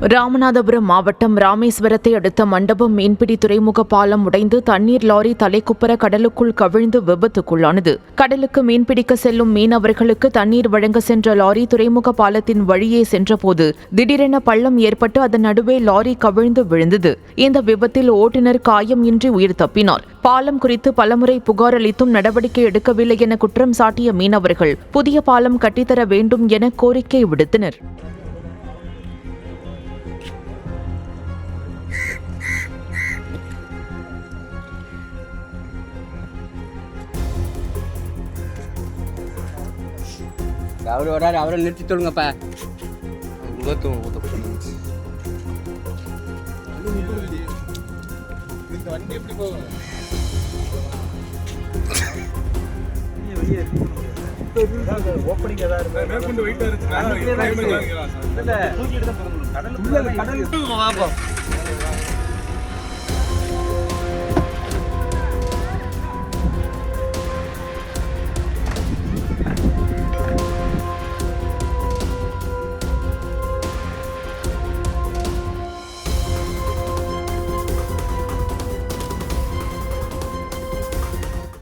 ராமநாதபுரம் மாவட்டம் ராமேஸ்வரத்தை அடுத்த மண்டபம் மீன்பிடி துறைமுக பாலம் உடைந்து தண்ணீர் லாரி தலைக்குப்புற கடலுக்குள் கவிழ்ந்து விபத்துக்குள்ளானது. கடலுக்கு மீன்பிடிக்க செல்லும் மீனவர்களுக்கு தண்ணீர் வழங்க சென்ற லாரி துறைமுக பாலத்தின் வழியே சென்றபோது திடீரென பள்ளம் ஏற்பட்டு அதன் நடுவே லாரி கவிழ்ந்து விழுந்தது. இந்த விபத்தில் ஓட்டுநர் காயம் இன்றி உயிர் தப்பினார். பாலம் குறித்து பலமுறை புகார் அளித்தும் நடவடிக்கை எடுக்கவில்லை என குற்றம் சாட்டிய மீனவர்கள் புதிய பாலம் கட்டித்தர வேண்டும் என கோரிக்கை விடுத்தனர். அவர் வராரு, அவரை நிறுத்தி சொல்லுங்கப்பா. வண்டி எப்படி போகும்? ஓப்பனிங் ஏதாவது